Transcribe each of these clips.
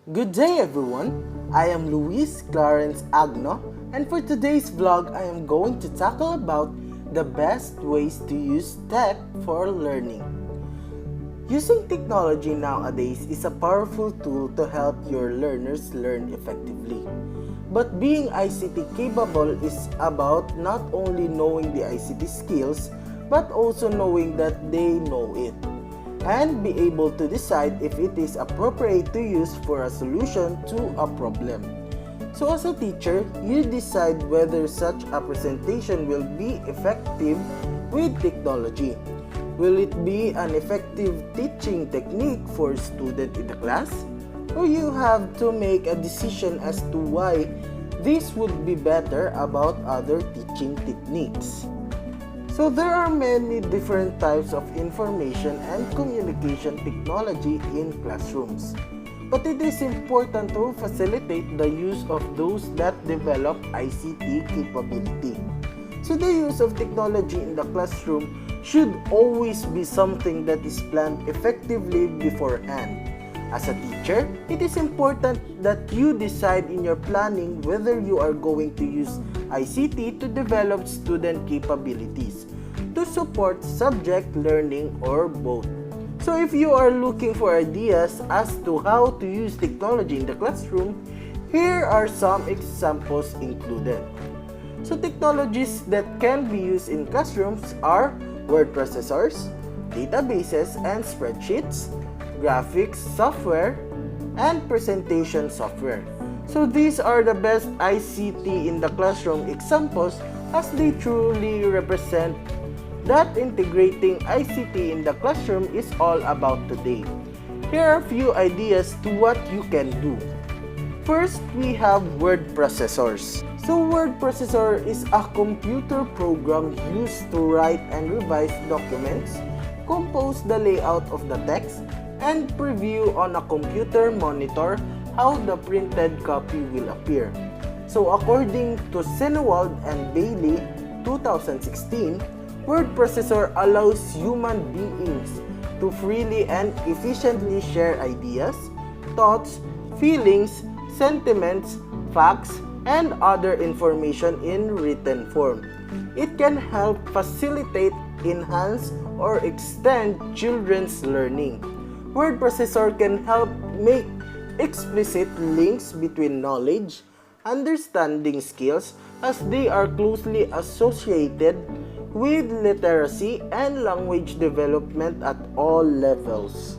Good day everyone! I am Luis Clarence Agno, and for today's vlog I am going to tackle about the best ways to use tech for learning. Using technology nowadays is a powerful tool to help your learners learn effectively. But being ICT capable is about not only knowing the ICT skills, but also knowing that they know it, and be able to decide if it is appropriate to use for a solution to a problem. So as a teacher, you decide whether such a presentation will be effective with technology. Will it be an effective teaching technique for a student in the class? Or you have to make a decision as to why this would be better about other teaching techniques. So there are many different types of information and communication technology in classrooms. But it is important to facilitate the use of those that develop ICT capability. So the use of technology in the classroom should always be something that is planned effectively beforehand. As a teacher, it is important that you decide in your planning whether you are going to use ICT to develop student capabilities, to support subject learning, or both. So if you are looking for ideas as to how to use technology in the classroom, here are some examples included. So technologies that can be used in classrooms are word processors, databases and spreadsheets, graphics software, and presentation software. So these are the best ICT in the classroom examples, as they truly represent that integrating ICT in the classroom is all about today. Here are a few ideas to what you can do. First, we have word processors. So word processor is a computer program used to write and revise documents, compose the layout of the text, and preview on a computer monitor how the printed copy will appear. So according to Senewald and Bailey 2016, word processor allows human beings to freely and efficiently share ideas, thoughts, feelings, sentiments, facts, and other information in written form. It can help facilitate, enhance, or extend children's learning. Word processor can help make explicit links between knowledge, understanding skills, as they are closely associated with literacy and language development at all levels.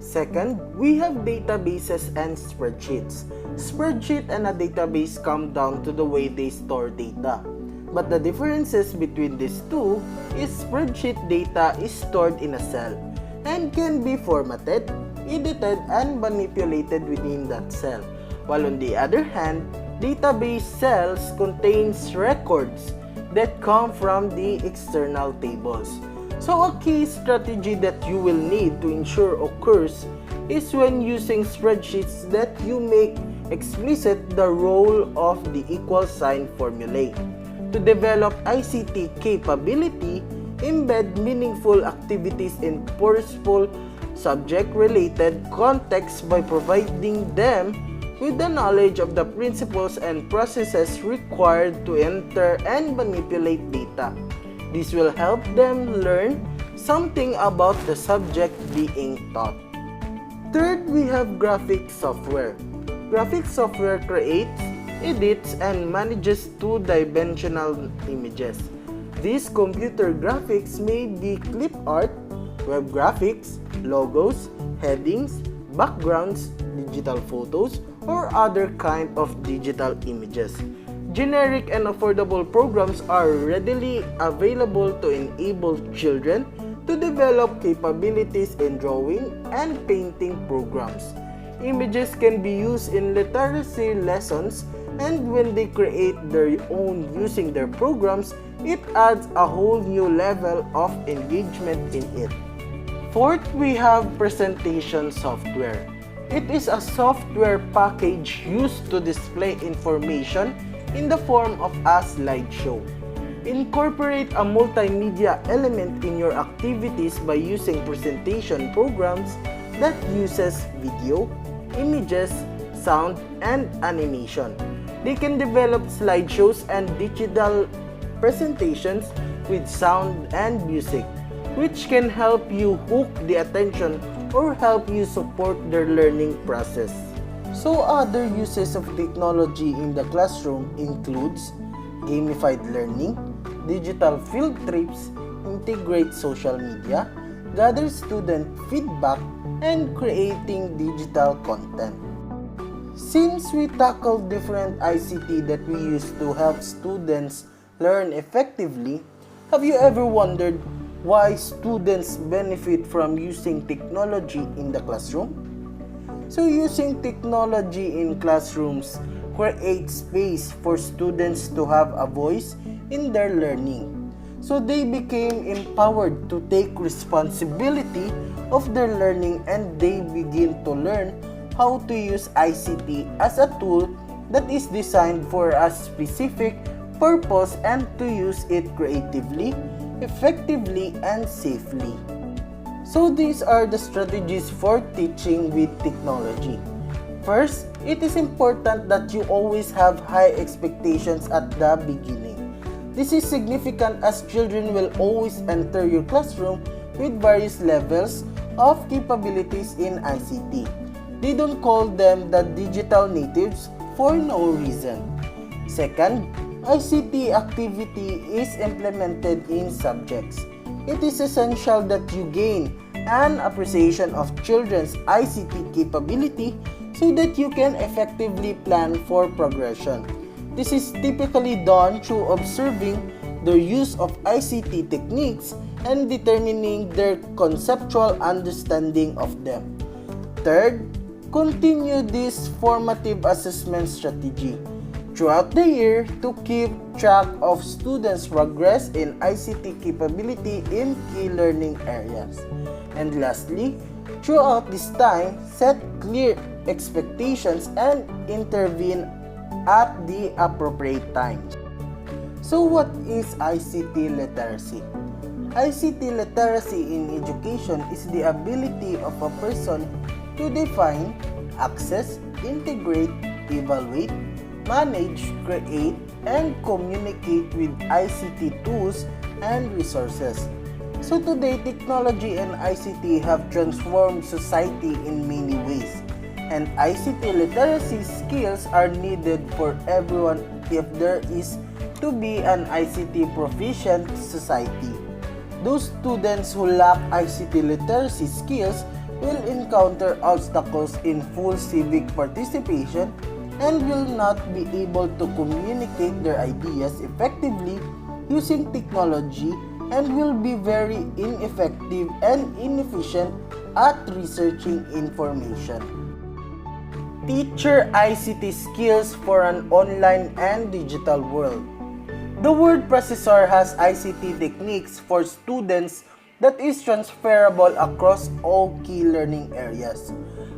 Second, we have databases and spreadsheets. Spreadsheet and a database come down to the way they store data. But the differences between these two is spreadsheet data is stored in a cell and can be formatted, edited, and manipulated within that cell. While on the other hand, database cells contains records that come from the external tables. So a key strategy that you will need to ensure occurs is when using spreadsheets that you make explicit the role of the equal sign formulae. To develop ICT capability, embed meaningful activities in purposeful subject-related contexts by providing them with the knowledge of the principles and processes required to enter and manipulate data. This will help them learn something about the subject being taught. Third, we have graphic software. Graphic software creates, edits, and manages two-dimensional images. These computer graphics may be clip art, web graphics, logos, headings, backgrounds, digital photos, or other kind of digital images. Generic and affordable programs are readily available to enable children to develop capabilities in drawing and painting programs. Images can be used in literacy lessons, and when they create their own using their programs, it adds a whole new level of engagement in it. Fourth, we have presentation software. It is a software package used to display information in the form of a slideshow. Incorporate a multimedia element in your activities by using presentation programs that uses video, images, sound, and animation. They can develop slideshows and digital presentations with sound and music, which can help you hook the attention or help you support their learning process. So other uses of technology in the classroom includes gamified learning, digital field trips, integrate social media, gather student feedback, and creating digital content. Since we tackle different ICT that we use to help students learn effectively, have you ever wondered why students benefit from using technology in the classroom? So using technology in classrooms creates space for students to have a voice in their learning. So they became empowered to take responsibility of their learning, and they begin to learn how to use ICT as a tool that is designed for a specific purpose and to use it creatively, effectively, and safely. So these are the strategies for teaching with technology. First, it is important that you always have high expectations at the beginning. This is significant as children will always enter your classroom with various levels of capabilities in ICT. They don't call them the digital natives for no reason. Second, ICT activity is implemented in subjects. It is essential that you gain an appreciation of children's ICT capability so that you can effectively plan for progression. This is typically done through observing their use of ICT techniques and determining their conceptual understanding of them. Third, continue this formative assessment strategy throughout the year to keep track of students' progress in ICT capability in key learning areas. And lastly, throughout this time, set clear expectations and intervene at the appropriate times. So what is ICT literacy? ICT literacy in education is the ability of a person to define, access, integrate, evaluate, manage, create, and communicate with ICT tools and resources. So today, technology and ICT have transformed society in many ways, and ICT literacy skills are needed for everyone if there is to be an ICT proficient society. Those students who lack ICT literacy skills will encounter obstacles in full civic participation and will not be able to communicate their ideas effectively using technology and will be very ineffective and inefficient at researching information. Teacher ICT skills for an online and digital world. The word processor has ICT techniques for students that is transferable across all key learning areas.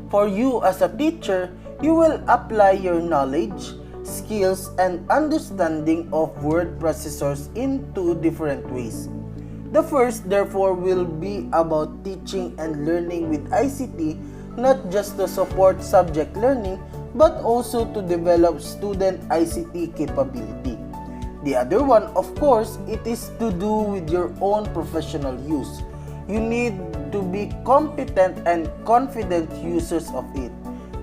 For you as a teacher, you will apply your knowledge, skills, and understanding of word processors in two different ways. The first, therefore, will be about teaching and learning with ICT, not just to support subject learning, but also to develop student ICT capability. The other one, of course, it is to do with your own professional use. You need to be competent and confident users of it.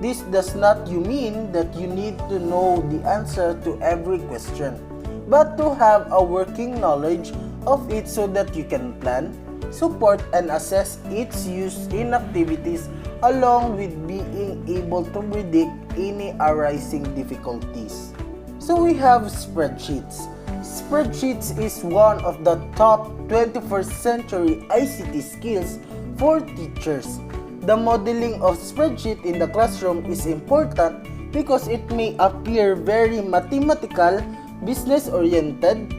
This does not mean that you need to know the answer to every question, but to have a working knowledge of it so that you can plan, support, and assess its use in activities along with being able to predict any arising difficulties. So we have spreadsheets. Spreadsheets is one of the top 21st century ICT skills for teachers. The modeling of spreadsheet in the classroom is important because it may appear very mathematical, business-oriented.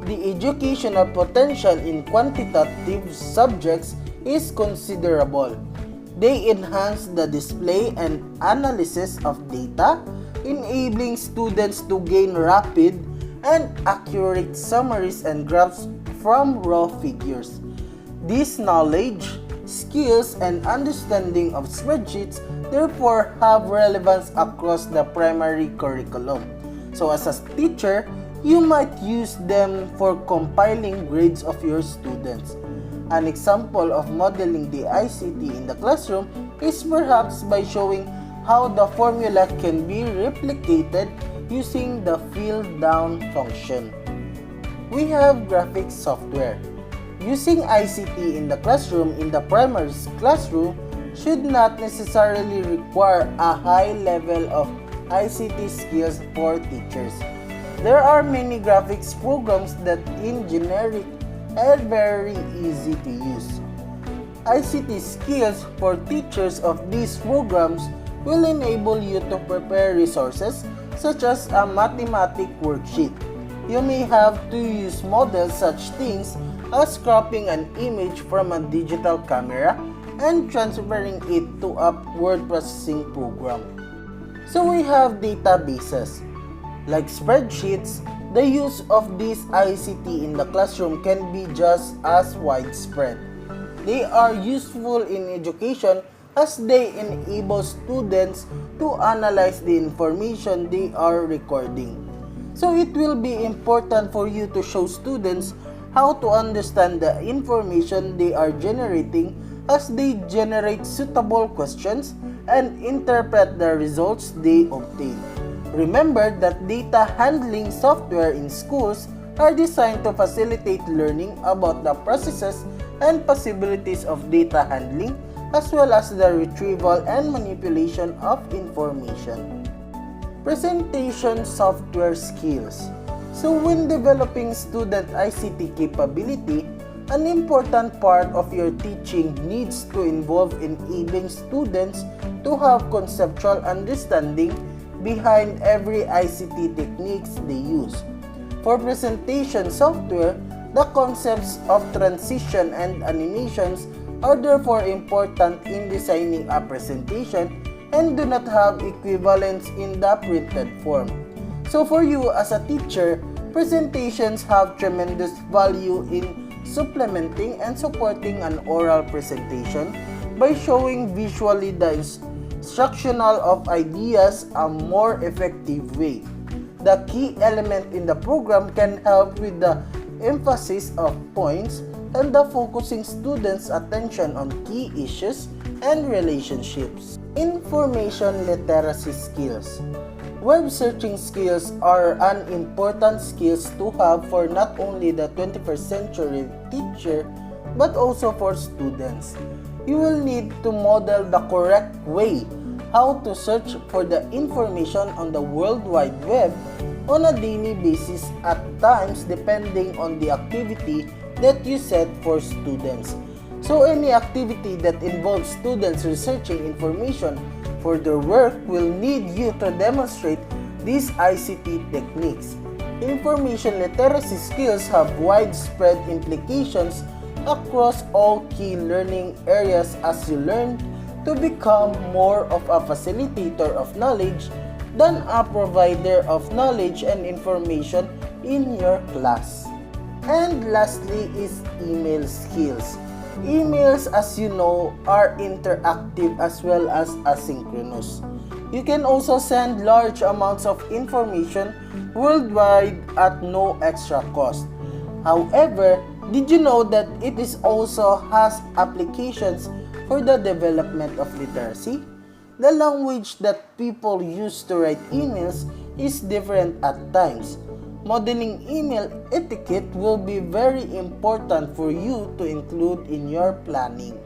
The educational potential in quantitative subjects is considerable. They enhance the display and analysis of data, enabling students to gain rapid and accurate summaries and graphs from raw figures. This knowledge, skills and understanding of spreadsheets therefore have relevance across the primary curriculum. So as a teacher, you might use them for compiling grades of your students. An example of modeling the ICT in the classroom is perhaps by showing how the formula can be replicated using the fill down function. We have graphics software. Using ICT in the classroom in the primary classroom should not necessarily require a high level of ICT skills for teachers. There are many graphics programs that in generic are very easy to use. ICT skills for teachers of these programs will enable you to prepare resources such as a mathematic worksheet. You may have to use models such things as cropping an image from a digital camera and transferring it to a word processing program. So we have databases. Like spreadsheets, the use of this ICT in the classroom can be just as widespread. They are useful in education as they enable students to analyze the information they are recording. So it will be important for you to show students how to understand the information they are generating as they generate suitable questions and interpret the results they obtain. Remember that data handling software in schools are designed to facilitate learning about the processes and possibilities of data handling as well as the retrieval and manipulation of information. Presentation software skills. So when developing student ICT capability, an important part of your teaching needs to involve enabling students to have conceptual understanding behind every ICT techniques they use. For presentation software, the concepts of transition and animations are therefore important in designing a presentation and do not have equivalents in the printed form. So for you as a teacher, presentations have tremendous value in supplementing and supporting an oral presentation by showing visually the instructional of ideas a more effective way. The key element in the program can help with the emphasis of points and the focusing students' attention on key issues and relationships. Information literacy skills. Web searching skills are an important skills to have for not only the 21st century teacher but also for students. You will need to model the correct way how to search for the information on the World Wide Web on a daily basis at times depending on the activity that you set for students. So any activity that involves students researching information for their work will need you to demonstrate these ICT techniques. Information literacy skills have widespread implications across all key learning areas as you learn to become more of a facilitator of knowledge than a provider of knowledge and information in your class. And lastly is email skills. Emails, as you know, are interactive as well as asynchronous. You can also send large amounts of information worldwide at no extra cost. However, did you know that it is also has applications for the development of literacy? The language that people use to write emails is different at times. Modeling email etiquette will be very important for you to include in your planning.